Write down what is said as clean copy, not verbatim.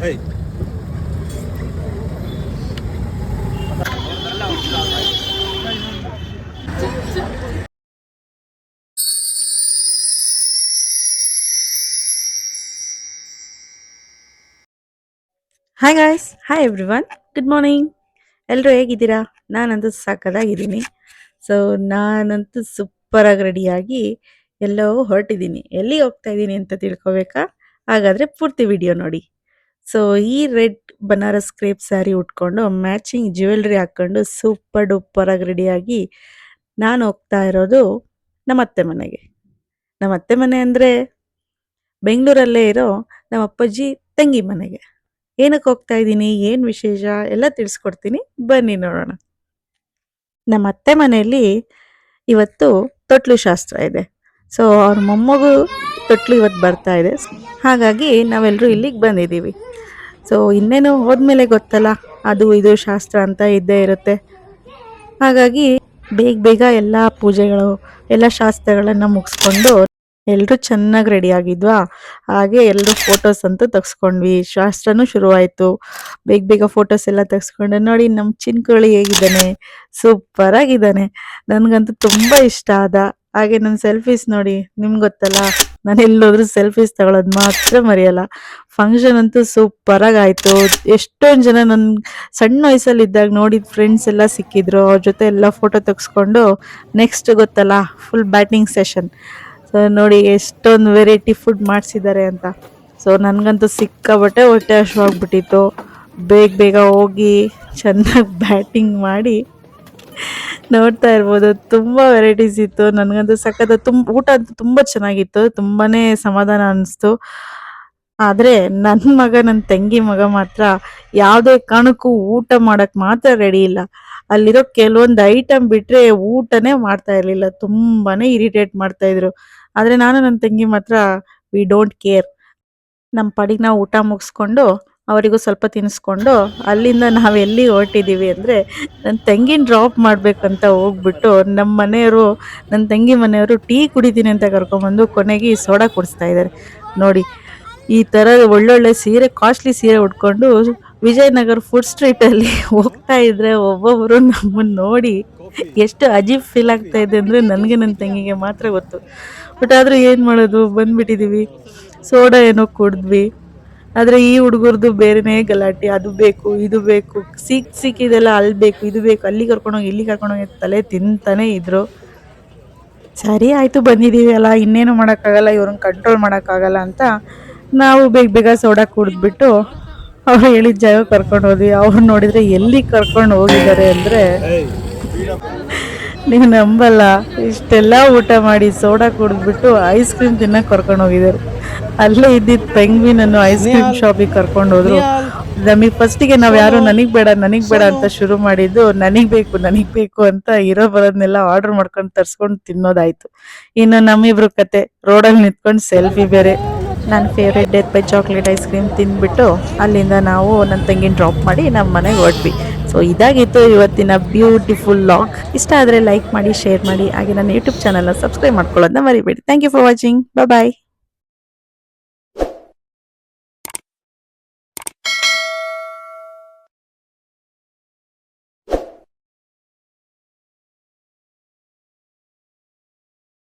Hi guys, hi everyone, good morning. ಎಲ್ಲರೂ ಹೇಗಿದ್ದೀರಾ? ನಾನಂತೂ ಸಕ್ಕತ್ತಾಗಿದ್ದೀನಿ. ಸೊ ನಾನಂತೂ ಸೂಪರಾಗಿ ರೆಡಿಯಾಗಿ ಎಲ್ಲೋ ಹೊರಟಿದ್ದೀನಿ. ಎಲ್ಲಿಗೆ ಹೋಗ್ತಾ ಇದ್ದೀನಿ ಅಂತ ತಿಳ್ಕೊಬೇಕಾ? ಹಾಗಾದರೆ ಪೂರ್ತಿ ವಿಡಿಯೋ ನೋಡಿ. ಸೊ ಈ ರೆಡ್ ಬನಾರಸ್ ಕ್ರೇಪ್ ಸ್ಯಾರಿ ಉಟ್ಕೊಂಡು ಮ್ಯಾಚಿಂಗ್ ಜ್ಯುವೆಲ್ರಿ ಹಾಕ್ಕೊಂಡು ಸೂಪರ್ ಡೂಪರಾಗಿ ರೆಡಿಯಾಗಿ ನಾನು ಹೋಗ್ತಾ ಇರೋದು ನಮ್ಮ ಅತ್ತೆ ಮನೆಗೆ. ನಮ್ಮ ಅತ್ತೆ ಮನೆ ಅಂದರೆ ಬೆಂಗಳೂರಲ್ಲೇ ಇರೋ ನಮ್ಮ ಅಪ್ಪಾಜಿ ತಂಗಿ ಮನೆಗೆ. ಏನಕ್ಕೆ ಹೋಗ್ತಾ ಇದ್ದೀನಿ, ಏನು ವಿಶೇಷ ಎಲ್ಲ ತಿಳಿಸ್ಕೊಡ್ತೀನಿ, ಬನ್ನಿ ನೋಡೋಣ. ನಮ್ಮ ಅತ್ತೆ ಮನೆಯಲ್ಲಿ ಇವತ್ತು ತೊಟ್ಲು ಶಾಸ್ತ್ರ ಇದೆ. ಸೊ ಅವ್ರ ಮೊಮ್ಮಗು ತೊಟ್ಲು ಇವತ್ತು ಬರ್ತಾ ಇದೆ. ಹಾಗಾಗಿ ನಾವೆಲ್ಲರೂ ಇಲ್ಲಿಗೆ ಬಂದಿದ್ದೀವಿ. ಸೊ ಇನ್ನೇನು ಹೋದ್ಮೇಲೆ ಗೊತ್ತಲ್ಲ, ಅದು ಇದು ಶಾಸ್ತ್ರ ಅಂತ ಇದ್ದೇ ಇರುತ್ತೆ. ಹಾಗಾಗಿ ಬೇಗ ಬೇಗ ಎಲ್ಲ ಪೂಜೆಗಳು ಎಲ್ಲ ಶಾಸ್ತ್ರಗಳನ್ನು ಮುಗಿಸ್ಕೊಂಡು ಎಲ್ಲರೂ ಚೆನ್ನಾಗಿ ರೆಡಿ ಆಗಿದ್ವಾ. ಹಾಗೆ ಎಲ್ಲರೂ ಫೋಟೋಸ್ ಅಂತೂ ತೆಗ್ಸ್ಕೊಂಡ್ವಿ. ಶಾಸ್ತ್ರನೂ ಶುರುವಾಯಿತು. ಬೇಗ ಬೇಗ ಫೋಟೋಸ್ ಎಲ್ಲ ತೆಗ್ಸ್ಕೊಂಡು ನೋಡಿ ನಮ್ಮ ಚಿನ್ಕುಳಿ ಹೇಗಿದ್ದಾನೆ, ಸೂಪರ್ ಆಗಿದ್ದಾನೆ. ನನಗಂತೂ ತುಂಬ ಇಷ್ಟ ಆದ. ಹಾಗೆ ನನ್ನ ಸೆಲ್ಫೀಸ್ ನೋಡಿ, ನಿಮ್ಗೆ ಗೊತ್ತಲ್ಲ ನಾನು ಎಲ್ಲೋದ್ರೂ ಸೆಲ್ಫೀಸ್ ತಗೊಳ್ಳೋದು ಮಾತ್ರ ಮರೆಯಲ್ಲ. ಫಂಕ್ಷನ್ ಅಂತೂ ಸೂಪರಾಗಿ ಆಯಿತು. ಎಷ್ಟೊಂದು ಜನ ನನ್ನ ಸಣ್ಣ ವಯಸ್ಸಲ್ಲಿದ್ದಾಗ ನೋಡಿದ ಫ್ರೆಂಡ್ಸ್ ಎಲ್ಲ ಸಿಕ್ಕಿದ್ರು. ಅವ್ರ ಜೊತೆ ಎಲ್ಲ ಫೋಟೋ ತೆಗ್ಸ್ಕೊಂಡು ನೆಕ್ಸ್ಟ್ ಗೊತ್ತಲ್ಲ ಫುಲ್ ಬ್ಯಾಟಿಂಗ್ ಸೆಷನ್. ಸೊ ನೋಡಿ ಎಷ್ಟೊಂದು ವೆರೈಟಿ ಫುಡ್ ಮಾಡಿಸಿದ್ದಾರೆ ಅಂತ. ಸೊ ನನಗಂತೂ ಸಿಕ್ಕಾಬಟ್ಟೆ ಹೊಟ್ಟೆ ಹಸಿವಾಗ್ಬಿಟ್ಟಿತ್ತು. ಬೇಗ ಬೇಗ ಹೋಗಿ ಚೆನ್ನಾಗಿ ಬ್ಯಾಟಿಂಗ್ ಮಾಡಿ ನೋಡ್ತಾ ಇರ್ಬೋದು, ತುಂಬ ವೆರೈಟೀಸ್ ಇತ್ತು. ನನಗಂತೂ ಸಖತ್ ಊಟ ಅಂತೂ ತುಂಬ ಚೆನ್ನಾಗಿತ್ತು, ತುಂಬಾ ಸಮಾಧಾನ ಅನ್ನಿಸ್ತು. ಆದರೆ ನನ್ನ ತಂಗಿ ಮಗ ಮಾತ್ರ ಯಾವುದೇ ಕಾರಣಕ್ಕೂ ಊಟ ಮಾಡೋಕ್ಕೆ ಮಾತ್ರ ರೆಡಿ ಇಲ್ಲ. ಅಲ್ಲಿರೋ ಕೆಲವೊಂದು ಐಟಮ್ ಬಿಟ್ಟರೆ ಊಟನೇ ಮಾಡ್ತಾ ಇರಲಿಲ್ಲ. ತುಂಬಾ ಇರಿಟೇಟ್ ಮಾಡ್ತಾಯಿದ್ರು. ಆದರೆ ನಾನು ನನ್ನ ತಂಗಿ ಮಾತ್ರ ವಿ ಡೋಂಟ್ ಕೇರ್. ನಮ್ಮ ಪಾಡಿಗೆ ನಾವು ಊಟ ಮುಗಿಸ್ಕೊಂಡು ಅವರಿಗೂ ಸ್ವಲ್ಪ ತಿನ್ನಿಸ್ಕೊಂಡು ಅಲ್ಲಿಂದ ನಾವು ಎಲ್ಲಿ ಹೊರಟಿದ್ದೀವಿ ಅಂದರೆ ನನ್ನ ತಂಗಿನ ಡ್ರಾಪ್ ಮಾಡಬೇಕಂತ ಹೋಗ್ಬಿಟ್ಟು ನಮ್ಮ ಮನೆಯವರು, ನನ್ನ ತಂಗಿ ಮನೆಯವರು ಟೀ ಕುಡಿತೀನಿ ಅಂತ ಕರ್ಕೊಂಬಂದು ಕೊನೆಗೆ ಈ ಸೋಡಾ ಕುಡಿಸ್ತಾ ಇದ್ದಾರೆ. ನೋಡಿ ಈ ಥರ ಒಳ್ಳೊಳ್ಳೆ ಸೀರೆ, ಕಾಸ್ಟ್ಲಿ ಸೀರೆ ಉಟ್ಕೊಂಡು ವಿಜಯನಗರ ಫುಡ್ ಸ್ಟ್ರೀಟಲ್ಲಿ ಹೋಗ್ತಾ ಇದ್ದರೆ ಒಬ್ಬೊಬ್ಬರು ನಮ್ಮನ್ನು ನೋಡಿ ಎಷ್ಟು ಅಜೀಬ್ ಫೀಲ್ ಆಗ್ತಾ ಇದೆ ಅಂದರೆ ನನಗೆ ನನ್ನ ತಂಗಿಗೆ ಮಾತ್ರ ಗೊತ್ತು. ಬಟ್ ಆದರೂ ಏನು ಮಾಡೋದು, ಬಂದುಬಿಟ್ಟಿದ್ದೀವಿ. ಸೋಡಾ ಏನೋ ಕುಡಿದ್ವಿ. ಆದರೆ ಈ ಹುಡುಗರದು ಬೇರೆನೇ ಗಲಾಟೆ. ಅದು ಬೇಕು, ಇದು ಬೇಕು, ಸಿಕ್ಕಿದೆಲ್ಲ ಅಲ್ಲಿ ಬೇಕು, ಇದು ಬೇಕು, ಅಲ್ಲಿ ಕರ್ಕೊಂಡೋಗಿ ಇಲ್ಲಿ ಕರ್ಕೊಂಡೋಗಿ ತಲೆ ತಿಂತಾನೇ ಇದ್ರು. ಸರಿ ಆಯಿತು, ಬಂದಿದ್ದೀವಿ ಅಲ್ಲ, ಇನ್ನೇನು ಮಾಡೋಕ್ಕಾಗಲ್ಲ, ಇವ್ರನ್ನ ಕಂಟ್ರೋಲ್ ಮಾಡೋಕ್ಕಾಗಲ್ಲ ಅಂತ ನಾವು ಬೇಗ ಬೇಗ ಸೋಡಾ ಕುಡಿದ್ಬಿಟ್ಟು ಅವ್ರು ಹೇಳಿದ ಜಾಗ ಕರ್ಕೊಂಡು ಹೋದ್ವಿ. ಅವ್ರು ನೋಡಿದರೆ ಎಲ್ಲಿ ಕರ್ಕೊಂಡು ಹೋಗಿದ್ದಾರೆ ಅಂದರೆ ನೀವು ನಂಬಲ್ಲ, ಇಷ್ಟೆಲ್ಲ ಊಟ ಮಾಡಿ ಸೋಡಾ ಕುಡಿದ್ಬಿಟ್ಟು ಐಸ್ ಕ್ರೀಮ್ ತಿನ್ನಕ್ಕೆ ಕರ್ಕೊಂಡು ಹೋಗಿದ್ದಾರೆ. ಅಲ್ಲೇ ಇದ್ದಿದ್ದು ಪೆಂಗ್ವಿನನ್ನು ಐಸ್ ಕ್ರೀಮ್ ಶಾಪಿಗೆ ಕರ್ಕೊಂಡು ಹೋದ್ರು. ನಮಗೆ ಫಸ್ಟಿಗೆ ನಾವು ಯಾರು ನನಗೆ ಬೇಡ ಅಂತ ಶುರು ಮಾಡಿದ್ದು, ನನಗೆ ಬೇಕು ಅಂತ ಇರೋ ಬರೋದನ್ನೆಲ್ಲ ಆರ್ಡರ್ ಮಾಡ್ಕೊಂಡು ತರಿಸ್ಕೊಂಡು ತಿನ್ನೋದಾಯ್ತು. ಇನ್ನು ನಮ್ಮಿಬ್ರು ಕತೆ ರೋಡಲ್ಲಿ ನಿಂತ್ಕೊಂಡು ಸೆಲ್ಫಿ ಬೇರೆ. ನನ್ನ favourite death by chocolate ice cream ತಿಂದ್ಬಿಟ್ಟು ಅಲ್ಲಿಂದ ನಾವು ನನ್ನ ತಂಗಿನ ಡ್ರಾಪ್ ಮಾಡಿ ನಮ್ಮ ಮನೆಗೆ ಹೊರಟ್ವಿ. ಸೊ ಇದಾಗಿತ್ತು ಇವತ್ತಿನ ಬ್ಯೂಟಿಫುಲ್ ಲಾಗ್. ಇಷ್ಟ ಆದರೆ ಲೈಕ್ ಮಾಡಿ, ಶೇರ್ ಮಾಡಿ, ಹಾಗೆ ನನ್ನ ಯೂಟ್ಯೂಬ್ ಚಾನಲ್ನ ಸಬ್ಸ್ಕ್ರೈಬ್ ಮಾಡ್ಕೊಳ್ಳೋದನ್ನ ಮರಿಬೇಡಿ. Thank you for watching. Bye.